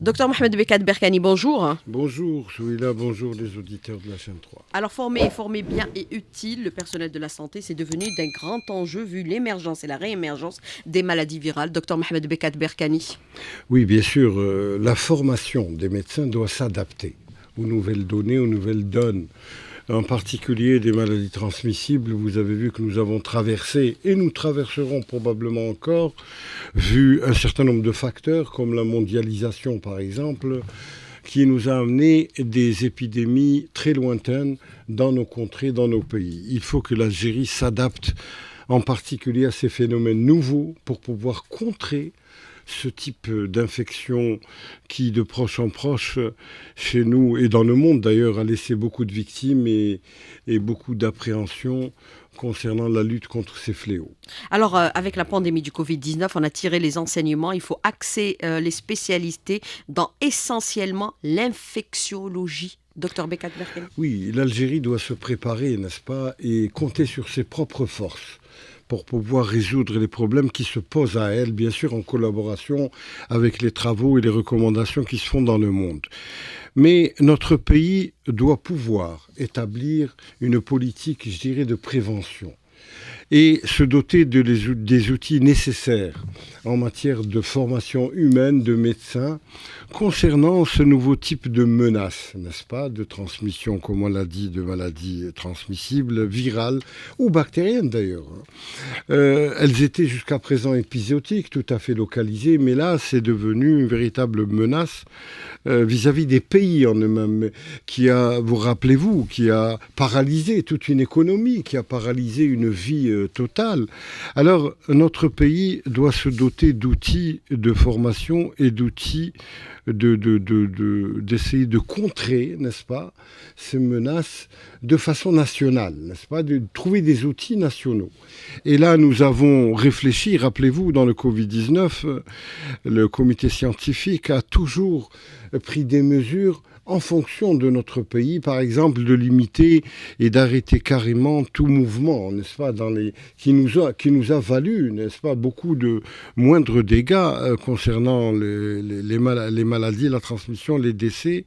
Docteur Mohamed Bekat Berkani, bonjour. Bonjour, Souila, bonjour les auditeurs de la chaîne 3. Alors former bien et utile le personnel de la santé, c'est devenu d'un grand enjeu vu l'émergence et la réémergence des maladies virales. Docteur Mohamed Bekat Berkani. Oui, bien sûr, la formation des médecins doit s'adapter aux nouvelles données, aux nouvelles donnes. En particulier des maladies transmissibles, vous avez vu que nous avons traversé, et nous traverserons probablement encore, vu un certain nombre de facteurs, comme la mondialisation par exemple, qui nous a amené des épidémies très lointaines dans nos contrées, dans nos pays. Il faut que l'Algérie s'adapte en particulier à ces phénomènes nouveaux pour pouvoir contrer ce type d'infection qui, de proche en proche, chez nous et dans le monde d'ailleurs, a laissé beaucoup de victimes et beaucoup d'appréhension concernant la lutte contre ces fléaux. Alors, avec la pandémie du Covid-19, on a tiré les enseignements. Il faut axer les spécialités dans essentiellement l'infectiologie. Docteur Bekat Berkani. Oui, l'Algérie doit se préparer, n'est-ce pas, et compter sur ses propres forces pour pouvoir résoudre les problèmes qui se posent à elle, bien sûr en collaboration avec les travaux et les recommandations qui se font dans le monde. Mais notre pays doit pouvoir établir une politique, je dirais, de prévention et se doter des outils nécessaires en matière de formation humaine, de médecins, concernant ce nouveau type de menace, n'est-ce pas, de transmission, comme on l'a dit, de maladies transmissibles, virales ou bactériennes d'ailleurs. Elles étaient jusqu'à présent épisodiques, tout à fait localisées, mais là, c'est devenu une véritable menace vis-à-vis des pays en eux-mêmes, vous rappelez-vous, qui a paralysé toute une économie, qui a paralysé une vie totale. Alors, notre pays doit se doter d'outils de formation et d'outils d'essayer de contrer, n'est-ce pas, ces menaces de façon nationale, n'est-ce pas, de trouver des outils nationaux. Et là, nous avons réfléchi, rappelez-vous, dans le Covid-19, le comité scientifique a toujours pris des mesures en fonction de notre pays, par exemple, de limiter et d'arrêter carrément tout mouvement, n'est-ce pas, qui nous a valu, n'est-ce pas, beaucoup de moindres dégâts concernant les maladies, la transmission, les décès.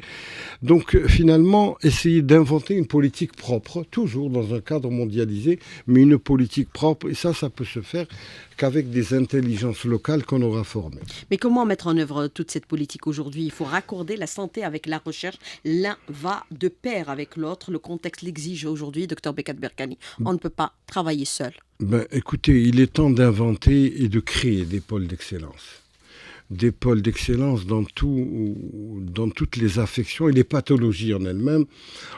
Donc, finalement, essayer d'inventer une politique propre, toujours dans un cadre mondialisé, mais une politique propre, et ça peut se faire qu'avec des intelligences locales qu'on aura formées. Mais comment mettre en œuvre toute cette politique aujourd'hui? Il faut raccorder la santé avec la recherche. L'un va de pair avec l'autre. Le contexte l'exige aujourd'hui, docteur Bekat Berkani. On ne peut pas travailler seul. Écoutez, il est temps d'inventer et de créer des pôles d'excellence. Des pôles d'excellence dans toutes les affections et les pathologies en elles-mêmes,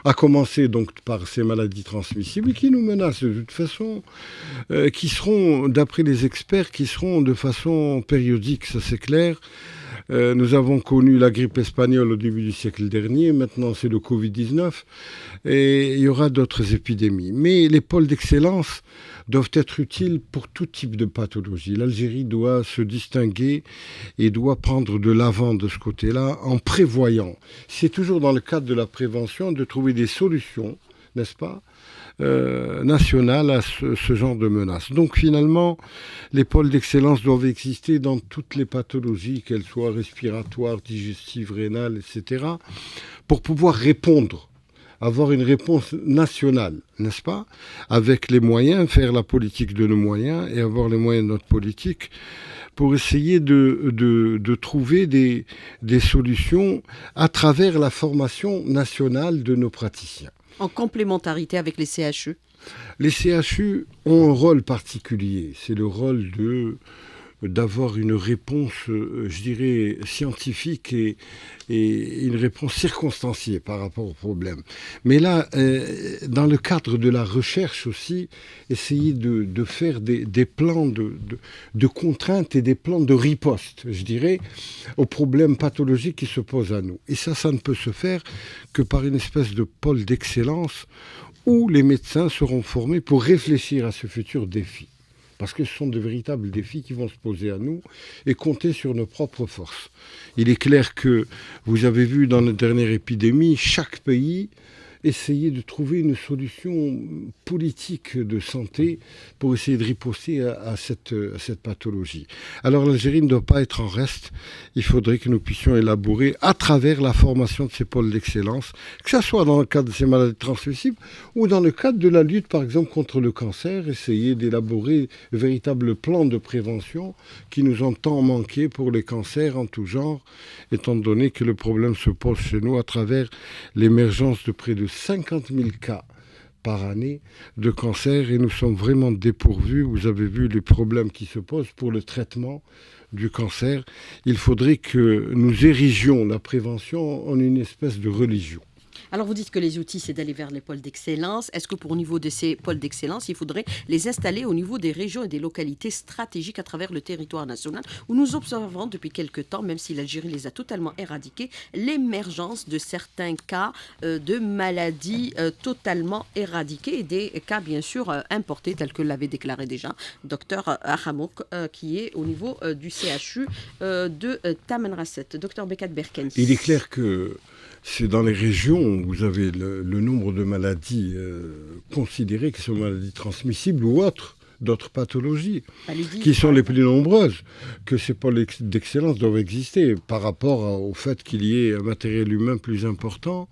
à commencer donc par ces maladies transmissibles qui nous menacent de toute façon, qui seront, d'après les experts, qui seront de façon périodique, ça c'est clair. Nous avons connu la grippe espagnole au début du siècle dernier, maintenant c'est le Covid-19, et il y aura d'autres épidémies. Mais les pôles d'excellence doivent être utiles pour tout type de pathologie. L'Algérie doit se distinguer et doit prendre de l'avant de ce côté-là en prévoyant. C'est toujours dans le cadre de la prévention de trouver des solutions, n'est-ce pas, nationales à ce genre de menaces. Donc finalement, les pôles d'excellence doivent exister dans toutes les pathologies, qu'elles soient respiratoires, digestives, rénales, etc., pour pouvoir répondre, avoir une réponse nationale, n'est-ce pas, avec les moyens, faire la politique de nos moyens et avoir les moyens de notre politique pour essayer de trouver des solutions à travers la formation nationale de nos praticiens. En complémentarité avec les CHU? Les CHU ont un rôle particulier. C'est le rôle d'avoir une réponse, je dirais, scientifique et une réponse circonstanciée par rapport au problème. Mais là, dans le cadre de la recherche aussi, essayer de faire des plans de contraintes et des plans de riposte, je dirais, aux problèmes pathologiques qui se posent à nous. Et ça ne peut se faire que par une espèce de pôle d'excellence où les médecins seront formés pour réfléchir à ce futur défi. Parce que ce sont de véritables défis qui vont se poser à nous et compter sur nos propres forces. Il est clair que, vous avez vu dans la dernière épidémie, chaque pays essayer de trouver une solution politique de santé pour essayer de riposter à cette pathologie. Alors l'Algérie ne doit pas être en reste. Il faudrait que nous puissions élaborer à travers la formation de ces pôles d'excellence, que ce soit dans le cadre de ces maladies transmissibles ou dans le cadre de la lutte par exemple contre le cancer, essayer d'élaborer un véritable plan de prévention qui nous ont tant manqué pour les cancers en tout genre, étant donné que le problème se pose chez nous à travers l'émergence de près de 50 000 cas par année de cancer et nous sommes vraiment dépourvus. Vous avez vu les problèmes qui se posent pour le traitement du cancer. Il faudrait que nous érigions la prévention en une espèce de religion. Alors vous dites que les outils, c'est d'aller vers les pôles d'excellence. Est-ce que pour au niveau de ces pôles d'excellence, il faudrait les installer au niveau des régions et des localités stratégiques à travers le territoire national, où nous observons depuis quelque temps, même si l'Algérie les a totalement éradiqués, l'émergence de certains cas de maladies totalement éradiquées et des cas bien sûr importés, tels que l'avait déclaré déjà Dr Ahamouk, qui est au niveau du CHU de Tamanrasset. Dr Bekat Berkani. Il est clair que c'est dans les régions où vous avez le nombre de maladies considérées qui sont maladies transmissibles ou d'autres pathologies qui sont les plus nombreuses que ces pôles d'excellence doivent exister par rapport au fait qu'il y ait un matériel humain plus important.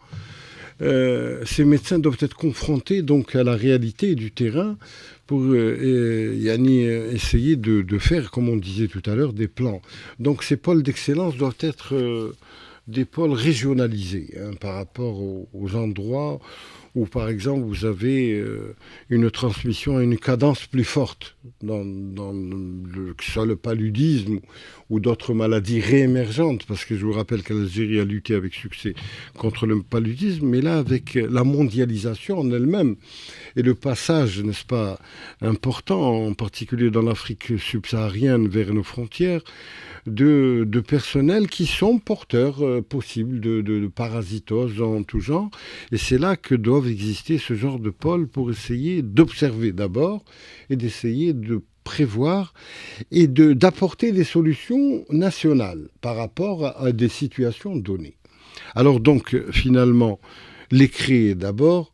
Ces médecins doivent être confrontés donc à la réalité du terrain pour essayer de faire, comme on disait tout à l'heure, des plans. Donc ces pôles d'excellence doivent être des pôles régionalisés par rapport aux endroits où, par exemple, vous avez une transmission à une cadence plus forte, que ce soit le paludisme ou d'autres maladies réémergentes, parce que je vous rappelle que l'Algérie a lutté avec succès contre le paludisme, mais là, avec la mondialisation en elle-même, et le passage, n'est-ce pas, important, en particulier dans l'Afrique subsaharienne vers nos frontières, de personnels qui sont porteurs possibles de parasitose en tout genre. Et c'est là que doivent exister ce genre de pôles pour essayer d'observer d'abord et d'essayer de prévoir et d'apporter des solutions nationales par rapport à des situations données. Alors donc, finalement, les créer d'abord,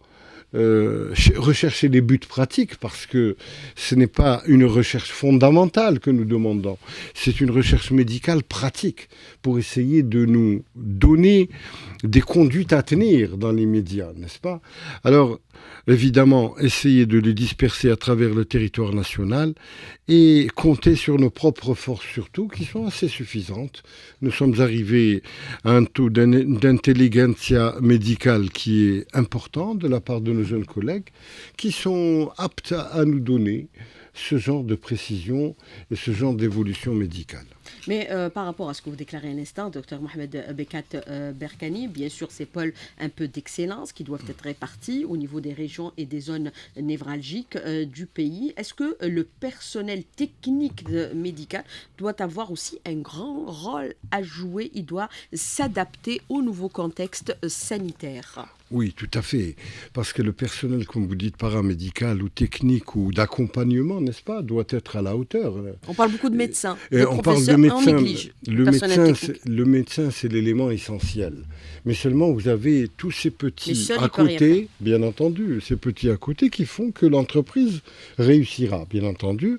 rechercher des buts pratiques, parce que ce n'est pas une recherche fondamentale que nous demandons, c'est une recherche médicale pratique pour essayer de nous donner des conduites à tenir dans les médias, n'est-ce pas ? Alors, évidemment, essayer de les disperser à travers le territoire national et compter sur nos propres forces surtout, qui sont assez suffisantes. Nous sommes arrivés à un taux d'intelligentsia médicale qui est important de la part de nos jeunes collègues, qui sont aptes à nous donner ce genre de précision et ce genre d'évolution médicale. Mais par rapport à ce que vous déclarez à l'instant, Dr Mohamed Bekat Berkani, bien sûr, ces pôles un peu d'excellence qui doivent être répartis au niveau des régions et des zones névralgiques du pays. Est-ce que le personnel technique médical doit avoir aussi un grand rôle à jouer? Il doit s'adapter au nouveau contexte sanitaire. Oui, tout à fait. Parce que le personnel, comme vous dites, paramédical ou technique ou d'accompagnement, n'est-ce pas, doit être à la hauteur. On parle beaucoup de médecins. On parle de médecins. Le médecin, c'est l'élément essentiel. Mais seulement, vous avez tous ces petits à côté, bien entendu, ces petits à côté qui font que l'entreprise réussira, bien entendu.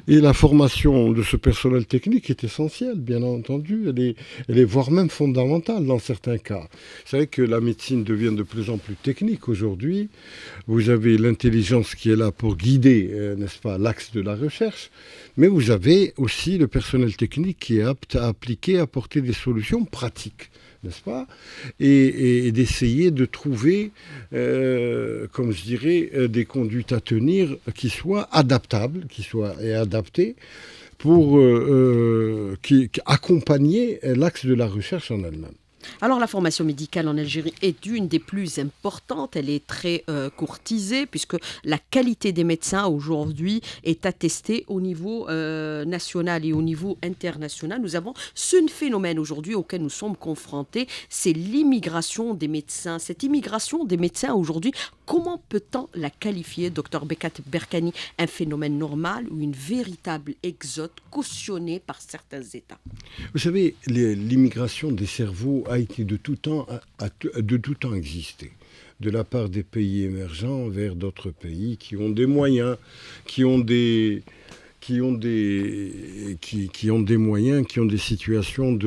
Et la formation de ce personnel technique est essentielle, bien entendu. Elle est voire même fondamentale dans certains cas. Vous savez que la médecine devient de plus en plus technique aujourd'hui. Vous avez l'intelligence qui est là pour guider, n'est-ce pas, l'axe de la recherche, mais vous avez aussi le personnel technique qui est apte à appliquer, à apporter des solutions pratiques, n'est-ce pas, et d'essayer de trouver, comme je dirais, des conduites à tenir qui soient adaptables, qui soient adaptées pour accompagner l'axe de la recherche en elle-même. Alors la formation médicale en Algérie est une des plus importantes, elle est très courtisée puisque la qualité des médecins aujourd'hui est attestée au niveau national et au niveau international. Nous avons ce phénomène aujourd'hui auquel nous sommes confrontés, c'est l'immigration des médecins. Cette immigration des médecins aujourd'hui, comment peut-on la qualifier, Dr Bekat Berkani, un phénomène normal ou une véritable exode cautionnée par certains États? Vous savez, l'immigration des cerveaux a été de tout temps existé. de la part des pays émergents vers d'autres pays qui ont des moyens, qui ont des moyens, qui ont des situations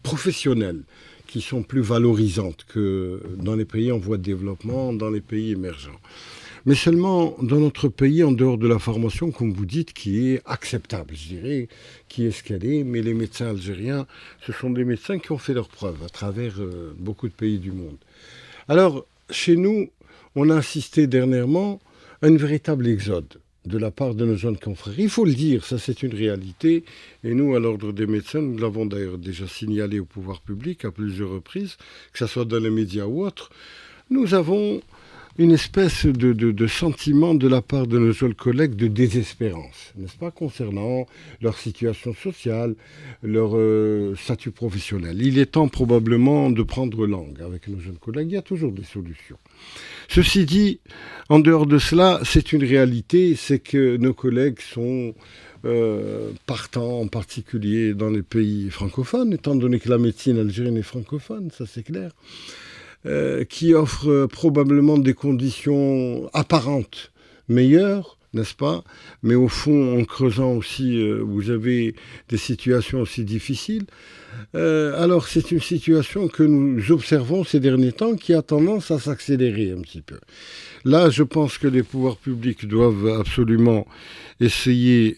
professionnelles qui sont plus valorisantes que dans les pays en voie de développement, dans les pays émergents. Mais seulement dans notre pays, en dehors de la formation, comme vous dites, qui est acceptable, je dirais, qui est ce qu'elle est. Mais les médecins algériens, ce sont des médecins qui ont fait leurs preuves à travers beaucoup de pays du monde. Alors, chez nous, on a assisté dernièrement à un véritable exode de la part de nos jeunes confrères. Il faut le dire, ça c'est une réalité. Et nous, à l'Ordre des médecins, nous l'avons d'ailleurs déjà signalé au pouvoir public à plusieurs reprises, que ce soit dans les médias ou autres, nous avons une espèce de sentiment de la part de nos jeunes collègues de désespérance, n'est-ce pas, concernant leur situation sociale, leur statut professionnel. Il est temps probablement de prendre langue avec nos jeunes collègues, il y a toujours des solutions. Ceci dit, en dehors de cela, c'est une réalité, c'est que nos collègues sont partants, en particulier dans les pays francophones, étant donné que la médecine algérienne est francophone, ça c'est clair, qui offre probablement des conditions apparentes meilleures, n'est-ce pas? Mais au fond, en creusant aussi, vous avez des situations aussi difficiles. Alors c'est une situation que nous observons ces derniers temps qui a tendance à s'accélérer un petit peu. Là, je pense que les pouvoirs publics doivent absolument essayer,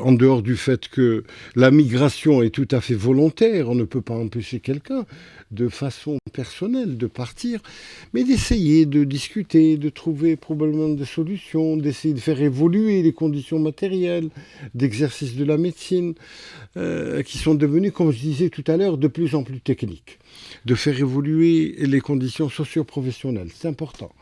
en dehors du fait que la migration est tout à fait volontaire, on ne peut pas empêcher quelqu'un de façon personnelle de partir, mais d'essayer de discuter, de trouver probablement des solutions, d'essayer de faire évoluer les conditions matérielles d'exercice de la médecine, qui sont devenues, comme je disais tout à l'heure, de plus en plus techniques. De faire évoluer les conditions socio-professionnelles, c'est important.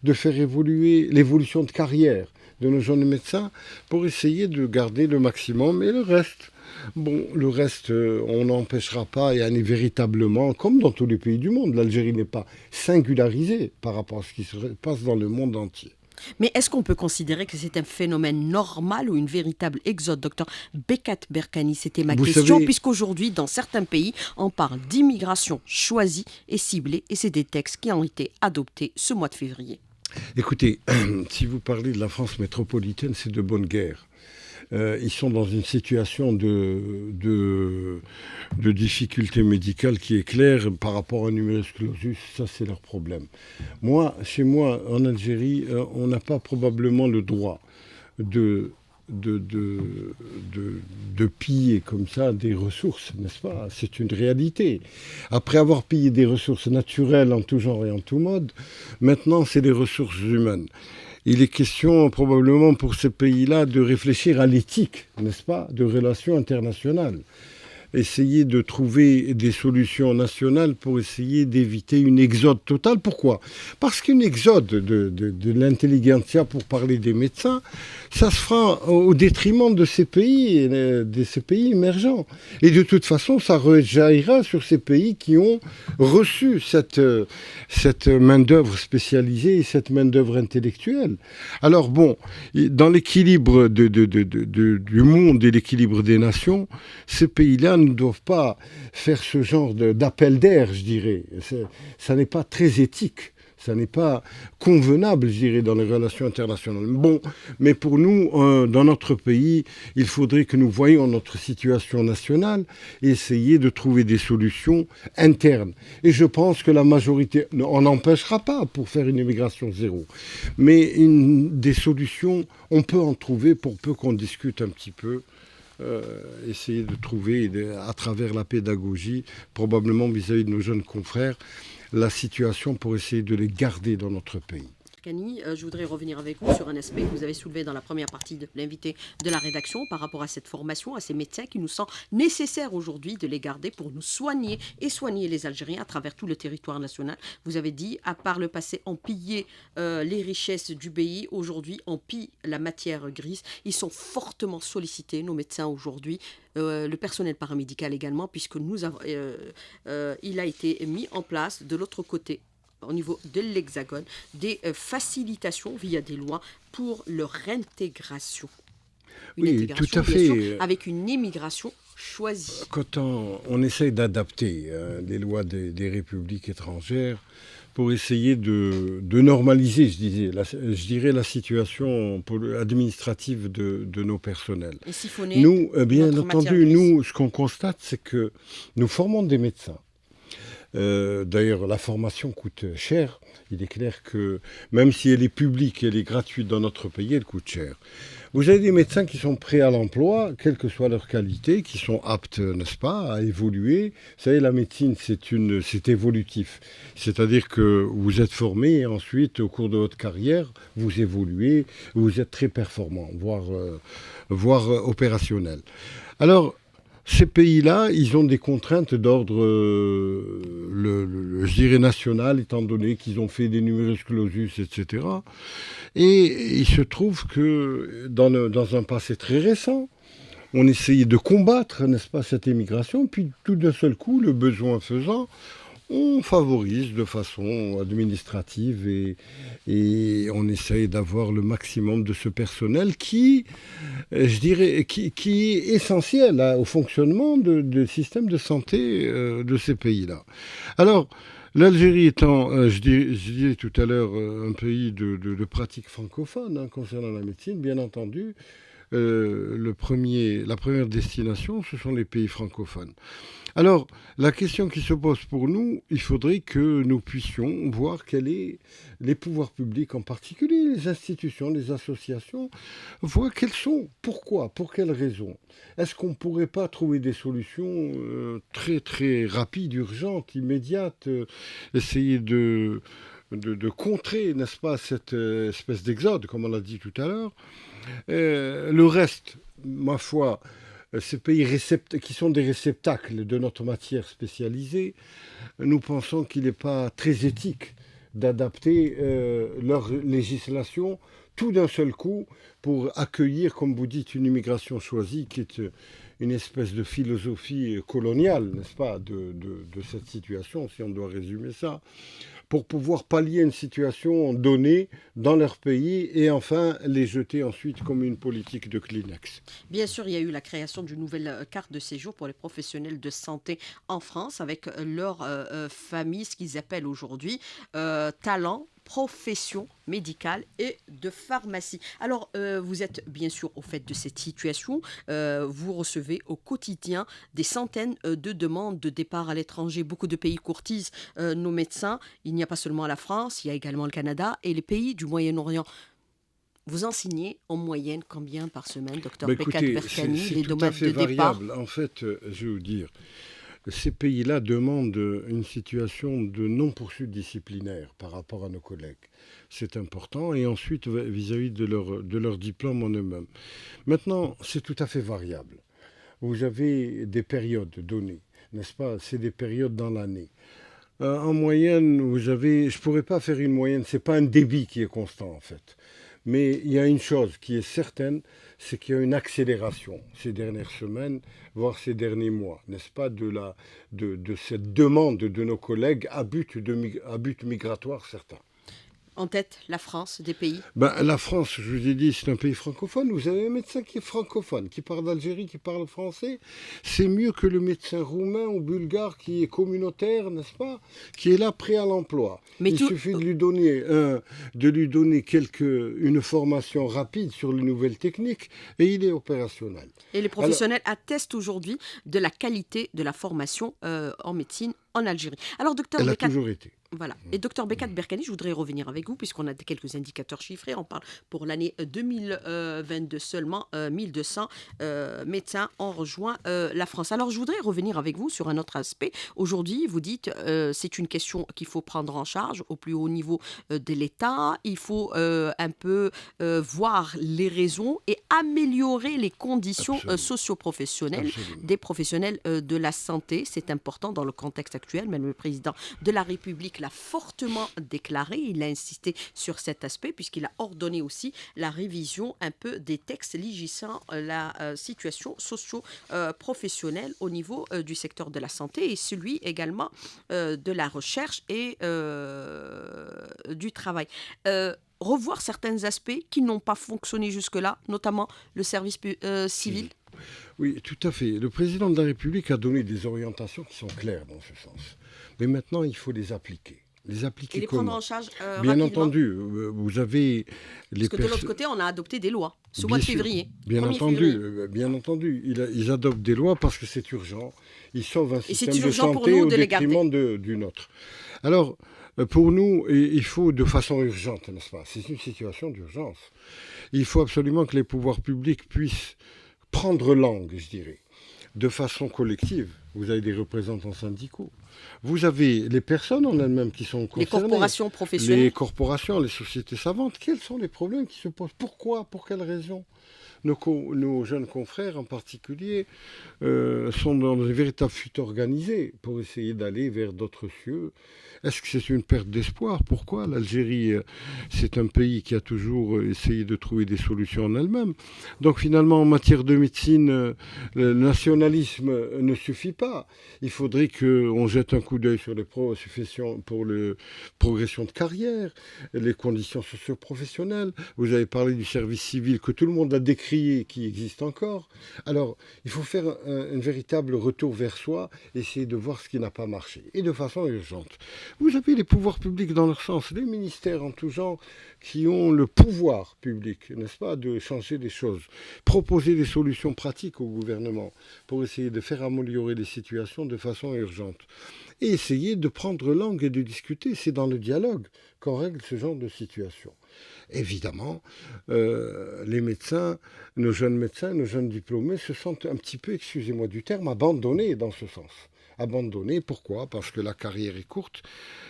De faire évoluer l'évolution de carrière de nos jeunes médecins pour essayer de garder le maximum. Et le reste, on n'empêchera pas, et véritablement, comme dans tous les pays du monde, l'Algérie n'est pas singularisée par rapport à ce qui se passe dans le monde entier. Mais est-ce qu'on peut considérer que c'est un phénomène normal ou une véritable exode? Docteur Bekat Berkani, c'était ma question, puisqu'aujourd'hui, dans certains pays, on parle d'immigration choisie et ciblée, et c'est des textes qui ont été adoptés ce mois de février. Écoutez, si vous parlez de la France métropolitaine, c'est de bonne guerre. Ils sont dans une situation de difficulté médicale qui est claire par rapport au numerus clausus. Ça, c'est leur problème. Chez moi, en Algérie, on n'a pas probablement le droit de piller comme ça des ressources, n'est-ce pas? C'est une réalité. Après avoir pillé des ressources naturelles en tout genre et en tout mode, maintenant, c'est des ressources humaines. Il est question probablement pour ces pays-là de réfléchir à l'éthique, n'est-ce pas, de relations internationales. Essayer de trouver des solutions nationales pour essayer d'éviter une exode totale. Pourquoi? Parce qu'une exode de l'intelligentsia, pour parler des médecins, ça se fera au détriment de ces pays émergents. Et de toute façon, ça rejaillira sur ces pays qui ont reçu cette main-d'œuvre spécialisée et cette main-d'œuvre intellectuelle. Alors dans l'équilibre du monde et l'équilibre des nations, ces pays-là ne doivent pas faire ce genre d'appel d'air, je dirais. Ça n'est pas très éthique. Ça n'est pas convenable, je dirais, dans les relations internationales. Mais pour nous, dans notre pays, il faudrait que nous voyions notre situation nationale et essayer de trouver des solutions internes. Et je pense que la majorité, on n'empêchera pas pour faire une immigration zéro. Mais des solutions, on peut en trouver pour peu qu'on discute un petit peu. Essayer de trouver, à travers la pédagogie, probablement vis-à-vis de nos jeunes confrères, la situation pour essayer de les garder dans notre pays. Je voudrais revenir avec vous sur un aspect que vous avez soulevé dans la première partie de l'invité de la rédaction par rapport à cette formation, à ces médecins qui nous semble nécessaire aujourd'hui de les garder pour nous soigner et soigner les Algériens à travers tout le territoire national. Vous avez dit, à part le passé, on pillait les richesses du pays. Aujourd'hui, on pille la matière grise. Ils sont fortement sollicités, nos médecins aujourd'hui. Le personnel paramédical également, puisque il a été mis en place de l'autre côté, au niveau de l'Hexagone, des facilitations via des lois pour leur intégration. Une Oui, tout intégration, à bien sûr, fait. avec une immigration choisie. Quand on essaye d'adapter les lois des républiques étrangères pour essayer de normaliser, je dirais, la situation administrative de nos personnels. Et siphonner Nous, bien notre matière entendu, grise. nous, ce qu'on constate, c'est que nous formons des médecins. D'ailleurs, la formation coûte cher. Il est clair que même si elle est publique, elle est gratuite dans notre pays, elle coûte cher. Vous avez des médecins qui sont prêts à l'emploi, quelle que soit leur qualité, qui sont aptes, n'est-ce pas, à évoluer. Vous savez, la médecine, c'est évolutif. C'est-à-dire que vous êtes formé et ensuite, au cours de votre carrière, vous évoluez, vous êtes très performant, voire opérationnel. Alors, ces pays-là, ils ont des contraintes d'ordre, je dirais, national, étant donné qu'ils ont fait des numerus clausus, etc. Et il se trouve que dans un passé très récent, on essayait de combattre, n'est-ce pas, cette émigration, puis tout d'un seul coup, le besoin faisant, on favorise de façon administrative et on essaye d'avoir le maximum de ce personnel qui, je dirais, qui est essentiel au fonctionnement du système de santé de ces pays-là. Alors, l'Algérie étant, je disais tout à l'heure, un pays de pratique francophone concernant la médecine, bien entendu, la première destination, ce sont les pays francophones. Alors, la question qui se pose pour nous, il faudrait que nous puissions voir les pouvoirs publics, en particulier les institutions, les associations, voir quelles sont, pourquoi, pour quelles raisons. Est-ce qu'on ne pourrait pas trouver des solutions très très rapides, urgentes, immédiates, essayer de contrer, n'est-ce pas, cette espèce d'exode, comme on l'a dit tout à l'heure. Le reste, ma foi, ces pays qui sont des réceptacles de notre matière spécialisée, nous pensons qu'il n'est pas très éthique d'adapter leur législation tout d'un seul coup pour accueillir, comme vous dites, une immigration choisie qui est une espèce de philosophie coloniale, n'est-ce pas, de cette situation, si on doit résumer ça, pour pouvoir pallier une situation donnée dans leur pays et enfin les jeter ensuite comme une politique de Kleenex. Bien sûr, il y a eu la création d'une nouvelle carte de séjour pour les professionnels de santé en France avec leur famille, ce qu'ils appellent aujourd'hui talent, profession médicale et de pharmacie. Alors, vous êtes bien sûr au fait de cette situation. Vous recevez au quotidien des centaines de demandes de départ à l'étranger. Beaucoup de pays courtisent nos médecins. Il n'y a pas seulement la France, il y a également le Canada et les pays du Moyen-Orient. Vous enseignez en moyenne combien par semaine, docteur Bekat Écoutez, Berkani, c'est les tout à domaines fait de départ? variable. En fait, je vais vous dire, ces pays-là demandent une situation de non-poursuite disciplinaire par rapport à nos collègues. C'est important. Et ensuite, vis-à-vis de leur diplôme en eux-mêmes. Maintenant, c'est tout à fait variable. Vous avez des périodes données, n'est-ce pas? C'est des périodes dans l'année. En moyenne, je ne pourrais pas faire une moyenne, ce n'est pas un débit qui est constant en fait. Mais il y a une chose qui est certaine, c'est qu'il y a une accélération ces dernières semaines, voire ces derniers mois, n'est-ce pas, de cette demande de nos collègues à but migratoire certain. En tête, la France, des pays. La France, je vous ai dit, c'est un pays francophone. Vous avez un médecin qui est francophone, qui parle d'Algérie, qui parle français. C'est mieux que le médecin roumain ou bulgare qui est communautaire, n'est-ce pas, qui est là prêt à l'emploi. Il suffit de lui donner, une formation rapide sur les nouvelles techniques et il est opérationnel. Et les professionnels attestent aujourd'hui de la qualité de la formation en médecine en Algérie. Alors, docteur Elle a Bekat, toujours été. voilà. Et docteur Bekat Berkani, je voudrais revenir avec vous, puisqu'on a quelques indicateurs chiffrés. On parle pour l'année 2022 seulement, 1200 médecins ont rejoint la France. Alors, je voudrais revenir avec vous sur un autre aspect. Aujourd'hui, vous dites c'est une question qu'il faut prendre en charge au plus haut niveau de l'État. Il faut un peu voir les raisons et améliorer les conditions socio-professionnelles des professionnels de la santé. C'est important dans le contexte actuel. Même le président de la République l'a fortement déclaré. Il a insisté sur cet aspect puisqu'il a ordonné aussi la révision un peu des textes légissant la situation socio-professionnelle au niveau du secteur de la santé et celui également de la recherche et du travail. revoir certains aspects qui n'ont pas fonctionné jusque-là, notamment le service civil? Oui, tout à fait. Le président de la République a donné des orientations qui sont claires dans ce sens. Mais maintenant, il faut les appliquer. Les appliquer Et les prendre comment? en charge Bien rapidement? entendu, vous avez les Parce que de l'autre personnes. côté, on a adopté des lois ce mois Bien de sûr, février. bien 1er entendu, février. bien entendu. Ils adoptent des lois parce que c'est urgent. Ils sauvent un Et c'est système de urgent pour santé nous au de les garder. détriment du nôtre. Alors, pour nous, il faut de façon urgente, n'est-ce pas? C'est une situation d'urgence. Il faut absolument que les pouvoirs publics puissent prendre langue, je dirais, de façon collective. Vous avez des représentants syndicaux. Vous avez les personnes en elles-mêmes qui sont Les concernées. corporations professionnelles. Les corporations, les sociétés savantes. Quels sont les problèmes qui se posent? Pourquoi? Pour quelles raisons? Nos jeunes confrères en particulier sont dans une véritable fuite organisée pour essayer d'aller vers d'autres cieux. Est-ce que c'est une perte d'espoir? Pourquoi? L'Algérie, c'est un pays qui a toujours essayé de trouver des solutions en elle-même. Donc finalement, en matière de médecine, le nationalisme ne suffit pas. Il faudrait qu'on jette un coup d'œil sur les professions pour la progression de carrière, les conditions socio-professionnelles. Vous avez parlé du service civil que tout le monde a décrié, qui existe encore. Alors, il faut faire un véritable retour vers soi, essayer de voir ce qui n'a pas marché, et de façon urgente. Vous avez les pouvoirs publics dans leur sens, les ministères en tout genre, qui ont le pouvoir public, n'est-ce pas, de changer les choses, proposer des solutions pratiques au gouvernement pour essayer de faire améliorer les situations de façon urgente. Et essayer de prendre langue et de discuter. C'est dans le dialogue qu'on règle ce genre de situation. Évidemment, les médecins, nos jeunes diplômés se sentent un petit peu, excusez-moi du terme, abandonnés dans ce sens. Abandonnés, pourquoi? Parce que la carrière est courte.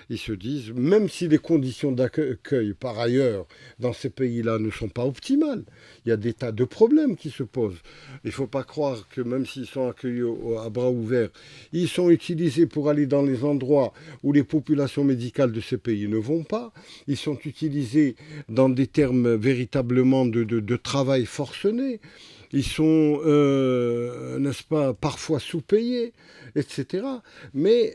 Ils se disent, même si les conditions d'accueil, par ailleurs, dans ces pays-là ne sont pas optimales, il y a des tas de problèmes qui se posent. Il ne faut pas croire que même s'ils sont accueillis à bras ouverts, ils sont utilisés pour aller dans les endroits où les populations médicales de ces pays ne vont pas. Ils sont utilisés dans des termes véritablement de travail forcené. Ils sont, n'est-ce pas, parfois sous-payés, etc. Mais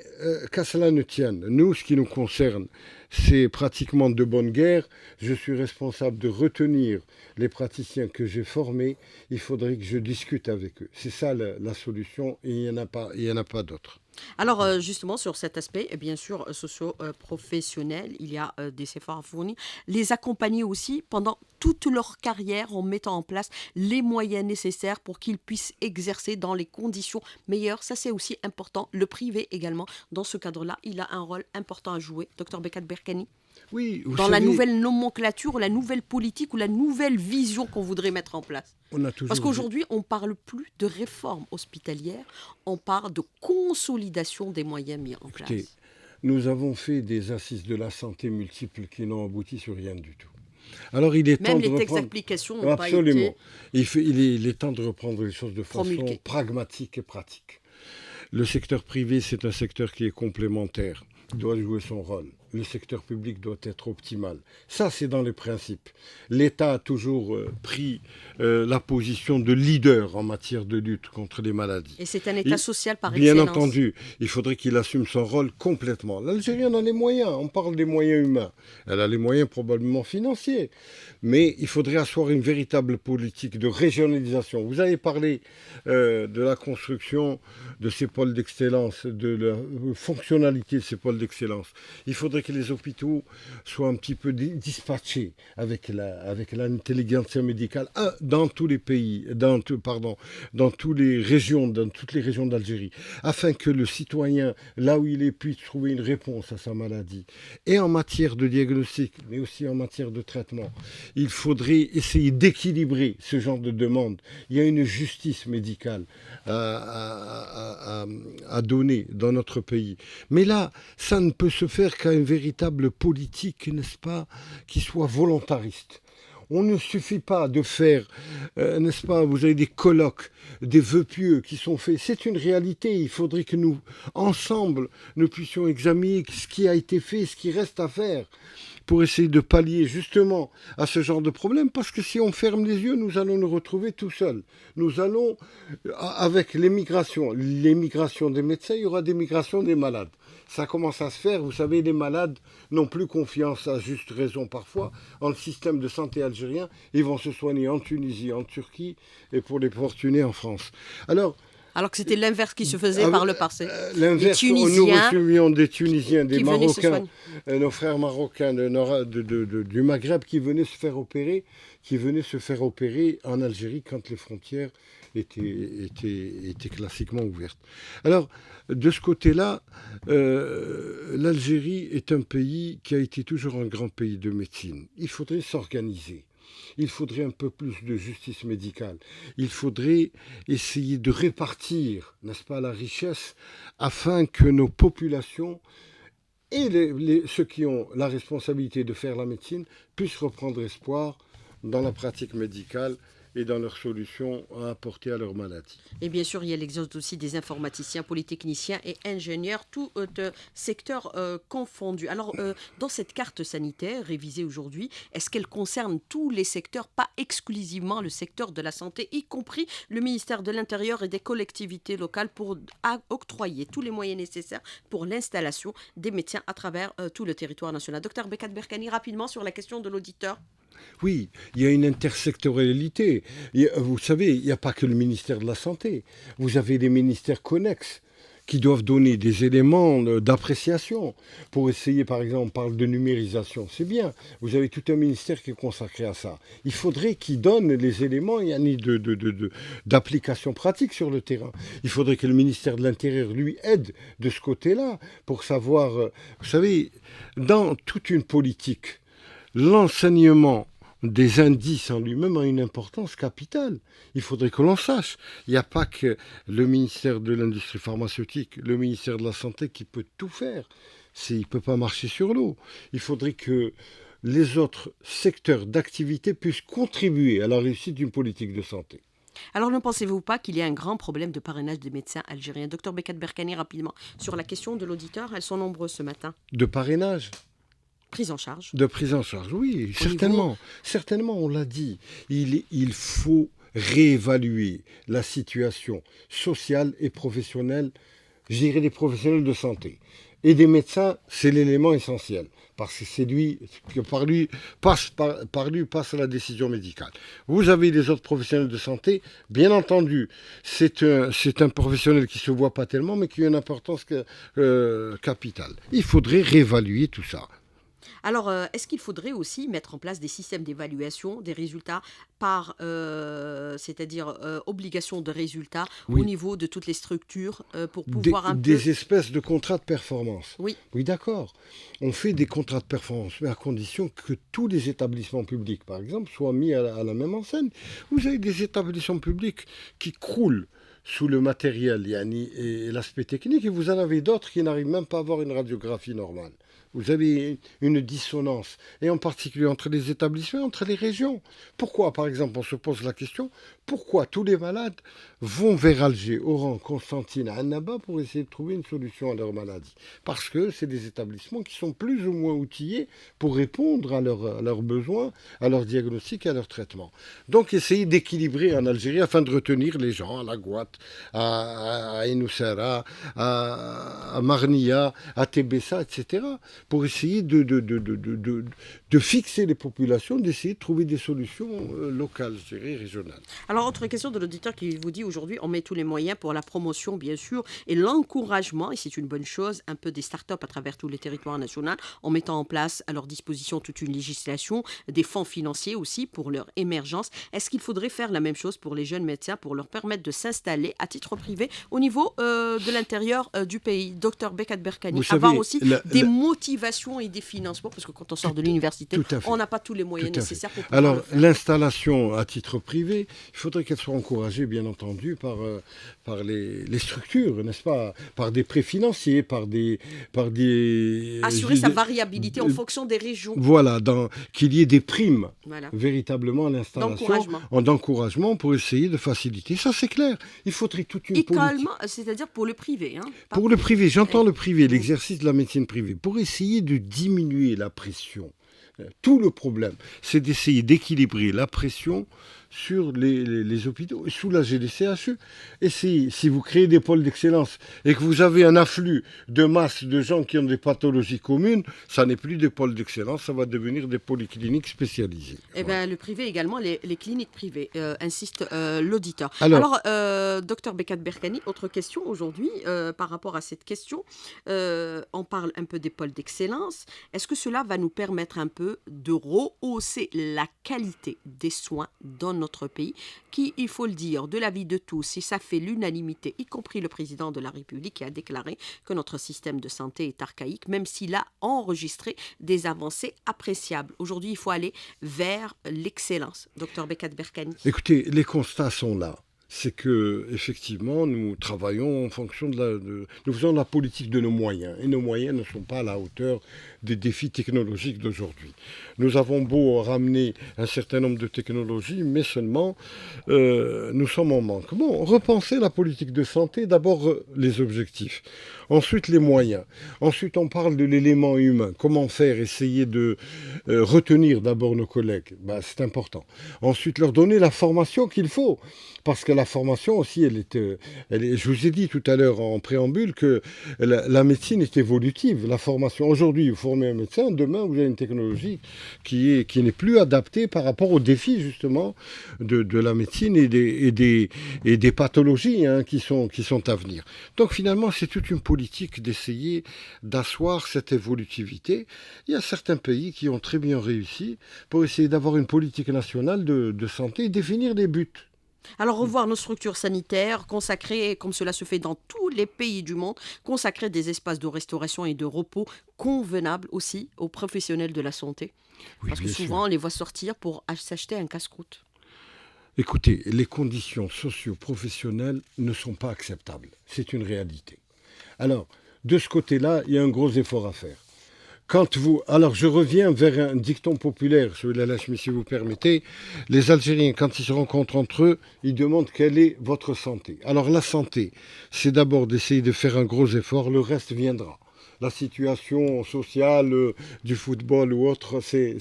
qu'à cela ne tienne, nous, ce qui nous concerne, c'est pratiquement de bonne guerre. Je suis responsable de retenir les praticiens que j'ai formés. Il faudrait que je discute avec eux. C'est ça la solution, et il n'y en a pas d'autre. Alors, justement, sur cet aspect, bien sûr, socio-professionnel, il y a des efforts à fournir. Les accompagner aussi pendant toute leur carrière en mettant en place les moyens nécessaires pour qu'ils puissent exercer dans les conditions meilleures. Ça, c'est aussi important. Le privé également, dans ce cadre-là, il a un rôle important à jouer. Docteur Bekat Berkani, Oui, vous dans la savez, nouvelle nomenclature, la nouvelle politique ou la nouvelle vision qu'on voudrait mettre en place. on a toujours Parce dit- qu'aujourd'hui, on ne parle plus de réforme hospitalière, on parle de consolidation des moyens mis en place. Écoutez, nous avons fait des assises de la santé multiples qui n'ont abouti sur rien du tout. Alors il est temps Même de les textes reprendre... d'application n'ont pas Absolument. été... Il est temps de reprendre les choses de façon Promulguées. pragmatique et pratique. Le secteur privé, c'est un secteur qui est complémentaire. Il doit jouer son rôle. Le secteur public doit être optimal. Ça, c'est dans les principes. L'État a toujours pris la position de leader en matière de lutte contre les maladies. Et c'est un État social par Bien excellence. entendu, il faudrait qu'il assume son rôle complètement. L'Algérie en a les moyens, on parle des moyens humains. Elle a les moyens probablement financiers. Mais il faudrait asseoir une véritable politique de régionalisation. Vous avez parlé de la construction de ces pôles d'excellence, de la fonctionnalité de ces pôles d'excellence. Il faudrait que les hôpitaux soient un petit peu dispatchés avec l'intelligence médicale dans tous les pays, dans toutes les régions d'Algérie, afin que le citoyen, là où il est, puisse trouver une réponse à sa maladie. Et en matière de diagnostic, mais aussi en matière de traitement, il faudrait essayer d'équilibrer ce genre de demande. Il y a une justice médicale à donner dans notre pays. Mais là, ça ne peut se faire qu'à une véritable politique, n'est-ce pas, qui soit volontariste. On ne suffit pas de faire, n'est-ce pas, vous avez des colloques, des vœux pieux qui sont faits. C'est une réalité. Il faudrait que nous, ensemble, nous puissions examiner ce qui a été fait, ce qui reste à faire, pour essayer de pallier justement à ce genre de problème, parce que si on ferme les yeux, nous allons nous retrouver tout seuls. Nous allons, avec l'émigration des médecins, il y aura des migrations des malades. Ça commence à se faire. Vous savez, les malades n'ont plus confiance, à juste raison parfois, en le système de santé algérien. Ils vont se soigner en Tunisie, en Turquie et pour les fortunés en France. Alors que c'était l'inverse qui se faisait par le passé. L'inverse, nous recevions des Tunisiens, des Marocains, nos frères marocains du Maghreb qui venaient se faire opérer, en Algérie quand les frontières étaient classiquement ouvertes. Alors, de ce côté-là, l'Algérie est un pays qui a été toujours un grand pays de médecine. Il faudrait s'organiser. Il faudrait un peu plus de justice médicale. Il faudrait essayer de répartir, n'est-ce pas, la richesse afin que nos populations et ceux qui ont la responsabilité de faire la médecine puissent reprendre espoir dans la pratique médicale et dans leurs solutions à apporter à leur maladie. Et bien sûr, il y a l'exode aussi des informaticiens, polytechniciens et ingénieurs, tout secteur confondu. Alors, dans cette carte sanitaire révisée aujourd'hui, est-ce qu'elle concerne tous les secteurs, pas exclusivement le secteur de la santé, y compris le ministère de l'Intérieur et des collectivités locales pour octroyer tous les moyens nécessaires pour l'installation des médecins à travers tout le territoire national? Docteur Bekat Berkani, rapidement sur la question de l'auditeur. Oui, il y a une intersectorialité. Vous savez, il n'y a pas que le ministère de la Santé. Vous avez des ministères connexes qui doivent donner des éléments d'appréciation pour essayer, par exemple, on parle de numérisation, c'est bien. Vous avez tout un ministère qui est consacré à ça. Il faudrait qu'il donne les éléments d'application pratique sur le terrain. Il faudrait que le ministère de l'Intérieur lui aide de ce côté-là pour savoir... Vous savez, dans toute une politique, l'enseignement des indices en lui-même a une importance capitale. Il faudrait que l'on sache. Il n'y a pas que le ministère de l'Industrie pharmaceutique, le ministère de la Santé qui peut tout faire. Il ne peut pas marcher sur l'eau. Il faudrait que les autres secteurs d'activité puissent contribuer à la réussite d'une politique de santé. Alors ne pensez-vous pas qu'il y a un grand problème de parrainage des médecins algériens? Docteur Bekat Berkani, rapidement, sur la question de l'auditeur, elles sont nombreuses ce matin. De parrainage? Prise en charge. De prise en charge, oui, certainement. Certainement, on l'a dit. Il faut réévaluer la situation sociale et professionnelle, je dirais des professionnels de santé. Et des médecins, c'est l'élément essentiel. Parce que c'est lui que par lui passe la décision médicale. Vous avez les autres professionnels de santé, bien entendu, c'est un professionnel qui ne se voit pas tellement, mais qui a une importance capitale. Il faudrait réévaluer tout ça. Alors, est-ce qu'il faudrait aussi mettre en place des systèmes d'évaluation des résultats c'est-à-dire obligation de résultats au niveau de toutes les structures pour pouvoir des espèces de contrats de performance. Oui. Oui, d'accord. On fait des contrats de performance, mais à condition que tous les établissements publics, par exemple, soient mis à la même enseigne. Vous avez des établissements publics qui croulent sous le matériel et l'aspect technique, et vous en avez d'autres qui n'arrivent même pas à avoir une radiographie normale. Vous avez une dissonance, et en particulier entre les établissements et entre les régions. Pourquoi, par exemple, on se pose la question, pourquoi tous les malades vont vers Alger, Oran, Constantine, Annaba pour essayer de trouver une solution à leur maladie? Parce que c'est des établissements qui sont plus ou moins outillés pour répondre à leurs besoins, à leurs diagnostics et à leurs traitements. Donc, essayer d'équilibrer en Algérie afin de retenir les gens à la Gouat, à Enousara, à Marnia, à Tébessa, etc., pour essayer de fixer les populations, d'essayer de trouver des solutions locales, je dirais, régionales. Alors, autre question de l'auditeur qui vous dit aujourd'hui, on met tous les moyens pour la promotion, bien sûr, et l'encouragement, et c'est une bonne chose, un peu des startups à travers tous les territoires nationaux, en mettant en place à leur disposition toute une législation, des fonds financiers aussi pour leur émergence. Est-ce qu'il faudrait faire la même chose pour les jeunes médecins, pour leur permettre de s'installer à titre privé au niveau de l'intérieur du pays? Docteur Bekat Berkani, avoir aussi des motivations et des financements, parce que quand on sort de l'université, on n'a pas tous les moyens nécessaires pour pouvoir Alors, le faire. l'installation à titre privé, il faudrait qu'elle soit encouragée, bien entendu, par les structures, n'est-ce pas? Par des prêts financiers, par des assurer sa variabilité en fonction des régions. Voilà, qu'il y ait des primes, véritablement, à l'installation, d'encouragement pour essayer de faciliter. Ça, c'est clair. Il faudrait toute une politique. C'est-à-dire pour le privé. Pour le privé, j'entends le privé, l'exercice de la médecine privée, pour essayer de diminuer la pression. Tout le problème, c'est d'essayer d'équilibrer la pression sur les hôpitaux, soulager les CHU. Et si vous créez des pôles d'excellence et que vous avez un afflux de masse de gens qui ont des pathologies communes, ça n'est plus des pôles d'excellence, ça va devenir des polycliniques spécialisées. Eh Voilà. bien, le privé également, les cliniques privées, insiste l'auditeur. Alors, Alors, docteur Bekat Berkani, autre question aujourd'hui par rapport à cette question. On parle un peu des pôles d'excellence. Est-ce que cela va nous permettre un peu de rehausser la qualité des soins dans notre pays, qui, il faut le dire, de l'avis de tous, et ça fait l'unanimité, y compris le président de la République qui a déclaré que notre système de santé est archaïque, même s'il a enregistré des avancées appréciables. Aujourd'hui, il faut aller vers l'excellence. Docteur Bekat Berkani. écoutez, les constats sont là. C'est que effectivement, nous travaillons en fonction nous faisons la politique de nos moyens, et nos moyens ne sont pas à la hauteur des défis technologiques d'aujourd'hui. Nous avons beau ramener un certain nombre de technologies, mais seulement nous sommes en manque. Bon, repenser la politique de santé, d'abord les objectifs, ensuite les moyens, ensuite on parle de l'élément humain, comment faire, essayer de retenir d'abord nos collègues, ben, c'est important. Ensuite leur donner la formation qu'il faut. Parce que la formation aussi, je vous ai dit tout à l'heure en préambule que la médecine est évolutive. La formation, aujourd'hui, vous formez un médecin, demain, vous avez une technologie qui n'est plus adaptée par rapport aux défis, justement, de la médecine et des pathologies qui sont à venir. Donc, finalement, c'est toute une politique d'essayer d'asseoir cette évolutivité. Il y a certains pays qui ont très bien réussi pour essayer d'avoir une politique nationale de santé et définir des buts. Alors, revoir nos structures sanitaires, consacrer, comme cela se fait dans tous les pays du monde, consacrer des espaces de restauration et de repos convenables aussi aux professionnels de la santé. Oui, Parce que bien souvent, sûr. on les voit sortir pour s'acheter un casse-croûte. Écoutez, les conditions socio-professionnelles ne sont pas acceptables. C'est une réalité. Alors, de ce côté-là, il y a un gros effort à faire. Alors je reviens vers un dicton populaire, celui-là, si vous permettez. Les Algériens, quand ils se rencontrent entre eux, ils demandent quelle est votre santé. Alors la santé, c'est d'abord d'essayer de faire un gros effort, le reste viendra. La situation sociale du football ou autre, c'est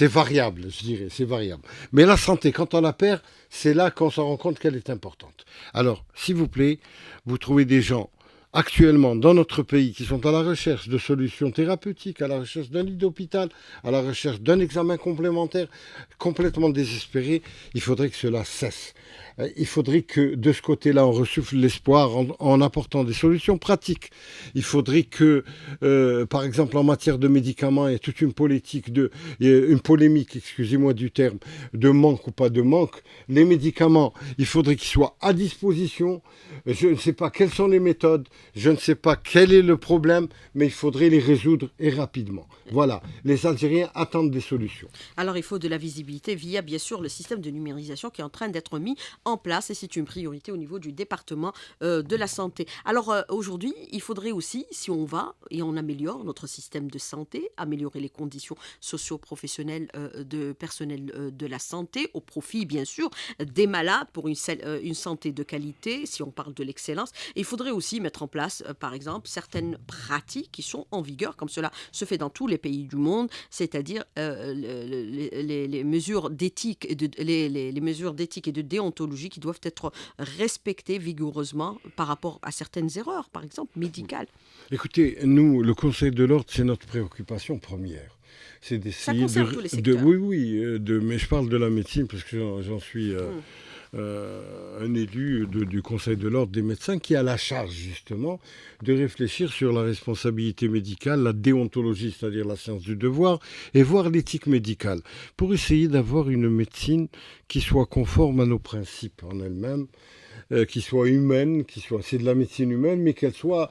variable, je dirais, c'est variable. Mais la santé, quand on la perd, c'est là qu'on se rend compte qu'elle est importante. Alors, s'il vous plaît, vous trouvez des gens actuellement dans notre pays qui sont à la recherche de solutions thérapeutiques, à la recherche d'un lit d'hôpital, à la recherche d'un examen complémentaire, complètement désespérés, il faudrait que cela cesse. Il faudrait que de ce côté-là, on ressuffle l'espoir en apportant des solutions pratiques. Il faudrait que, par exemple, en matière de médicaments, il y a toute une polémique, excusez-moi du terme, de manque ou pas de manque. Les médicaments, il faudrait qu'ils soient à disposition. Je ne sais pas quelles sont les méthodes, je ne sais pas quel est le problème, mais il faudrait les résoudre et rapidement. Voilà, les Algériens attendent des solutions. Alors, il faut de la visibilité via, bien sûr, le système de numérisation qui est en train d'être mis en place et c'est une priorité au niveau du département de la santé. Alors, aujourd'hui, il faudrait aussi, si on va et on améliore notre système de santé, améliorer les conditions socio-professionnelles de personnel de la santé, au profit, bien sûr, des malades pour une santé de qualité, si on parle de l'excellence. Et il faudrait aussi mettre en place, par exemple, certaines pratiques qui sont en vigueur, comme cela se fait dans tous les pays du monde, c'est-à-dire les mesures d'éthique et les mesures d'éthique et de déontologie qui doivent être respectées vigoureusement par rapport à certaines erreurs, par exemple médicales. Écoutez, nous, le Conseil de l'ordre, c'est notre préoccupation première. C'est Ça d'essayer concerne tous les secteurs. mais je parle de la médecine parce que j'en suis un élu du Conseil de l'ordre des médecins qui a la charge justement de réfléchir sur la responsabilité médicale, la déontologie, c'est-à-dire la science du devoir, et voir l'éthique médicale, pour essayer d'avoir une médecine qui soit conforme à nos principes en elle-même, qui soit humaine, c'est de la médecine humaine, mais qu'elle soit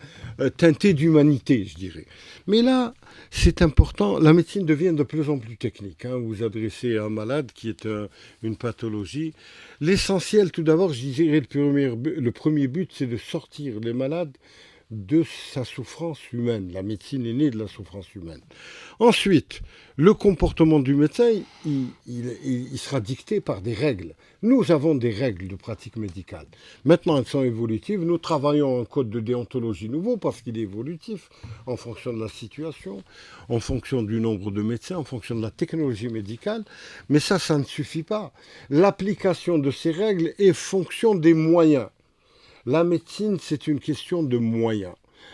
teintée d'humanité, je dirais. Mais là, c'est important, la médecine devient de plus en plus technique. Vous vous adressez à un malade qui est une pathologie. L'essentiel, tout d'abord, je dirais, le premier but, c'est de sortir les malades de sa souffrance humaine. La médecine est née de la souffrance humaine. Ensuite, le comportement du médecin, il sera dicté par des règles. Nous avons des règles de pratique médicale. Maintenant, elles sont évolutives. Nous travaillons un code de déontologie nouveau parce qu'il est évolutif en fonction de la situation, en fonction du nombre de médecins, en fonction de la technologie médicale. Mais ça ne suffit pas. L'application de ces règles est fonction des moyens. La médecine, c'est une question de moyens.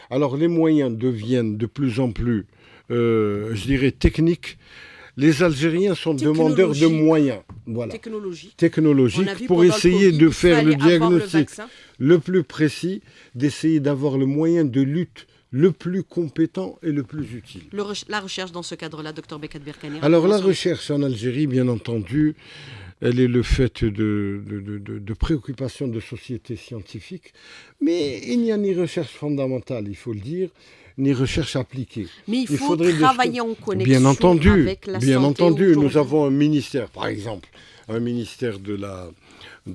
Alors les moyens deviennent de plus en plus, je dirais, techniques. Les Algériens sont demandeurs de moyens. Voilà. Technologiques pour essayer de faire le diagnostic le plus précis, d'essayer d'avoir le moyen de lutte le plus compétent et le plus utile. La recherche dans ce cadre-là, Dr Bekat Berkani. Alors la recherche en Algérie, bien entendu, elle est le fait de préoccupations de société scientifique, mais il n'y a ni recherche fondamentale, il faut le dire, ni recherche appliquée. Mais il faudrait travailler en connexion avec la santé. Bien entendu, nous avons un ministère, par exemple, un ministère de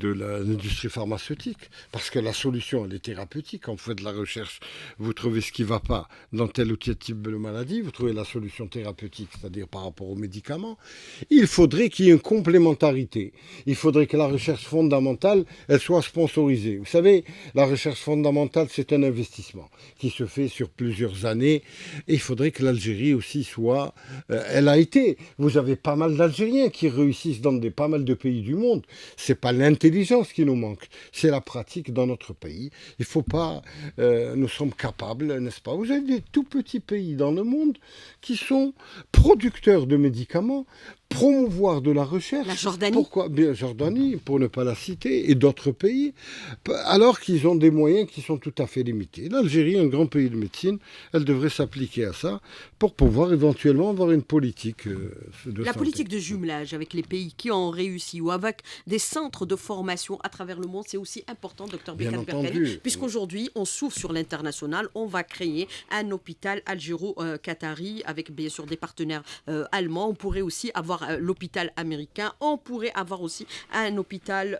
l'industrie pharmaceutique, parce que la solution, elle est thérapeutique. Quand vous faites de la recherche, vous trouvez ce qui ne va pas dans tel ou tel type de maladie, vous trouvez la solution thérapeutique, c'est-à-dire par rapport aux médicaments. Il faudrait qu'il y ait une complémentarité. Il faudrait que la recherche fondamentale, elle soit sponsorisée. Vous savez, la recherche fondamentale, c'est un investissement qui se fait sur plusieurs années, et il faudrait que l'Algérie aussi soit... elle a été... Vous avez pas mal d'Algériens qui réussissent dans pas mal de pays du monde. C'est pas l'intelligence qui nous manque, c'est la pratique dans notre pays. Il faut pas... nous sommes capables, n'est-ce pas? Vous avez des tout petits pays dans le monde qui sont producteurs de médicaments, promouvoir de la recherche. La Jordanie. Pourquoi? Bien, Jordanie, pour ne pas la citer, et d'autres pays, alors qu'ils ont des moyens qui sont tout à fait limités. L'Algérie, un grand pays de médecine, elle devrait s'appliquer à ça pour pouvoir éventuellement avoir une politique de La santé. politique de jumelage avec les pays qui ont réussi ou avec des centres de formation à travers le monde, c'est aussi important, Dr Bekat Berkani, puisqu'aujourd'hui, on s'ouvre sur l'international, on va créer un hôpital algéro-qatari avec bien sûr des partenaires allemands. On pourrait aussi avoir l'hôpital américain, on pourrait avoir aussi un hôpital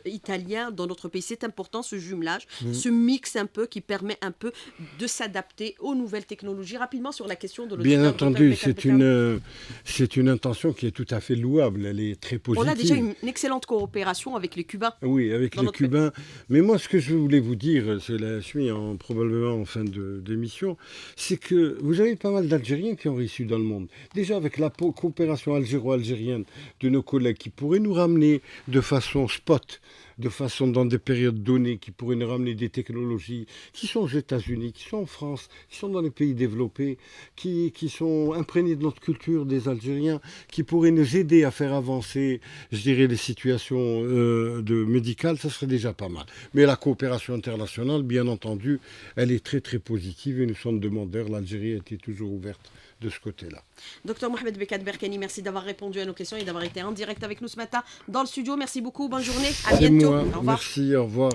italien dans notre pays. C'est important ce jumelage, ce mix un peu qui permet un peu de s'adapter aux nouvelles technologies. Rapidement sur la question de l'hôpital. Bien entendu, c'est une intention qui est tout à fait louable, elle est très positive. On a déjà une excellente coopération avec les Cubains. Oui, avec les Cubains. Mais moi, ce que je voulais vous dire, c'est la suite, probablement en fin d'émission, c'est que vous avez pas mal d'Algériens qui ont réussi dans le monde. Déjà avec la coopération algéro-algérienne de nos collègues qui pourraient nous ramener de façon spot, de façon dans des périodes données, qui pourraient nous ramener des technologies qui sont aux États-Unis, qui sont en France, qui sont dans les pays développés, qui sont imprégnés de notre culture des Algériens, qui pourraient nous aider à faire avancer, je dirais, les situations médicales, ça serait déjà pas mal. Mais la coopération internationale, bien entendu, elle est très très positive et nous sommes demandeurs. L'Algérie a été toujours ouverte de ce côté-là. Dr Mohamed Bekat Berkani, merci d'avoir répondu à nos questions et d'avoir été en direct avec nous ce matin dans le studio. Merci beaucoup, bonne journée, à bientôt. Au revoir. Merci, au revoir.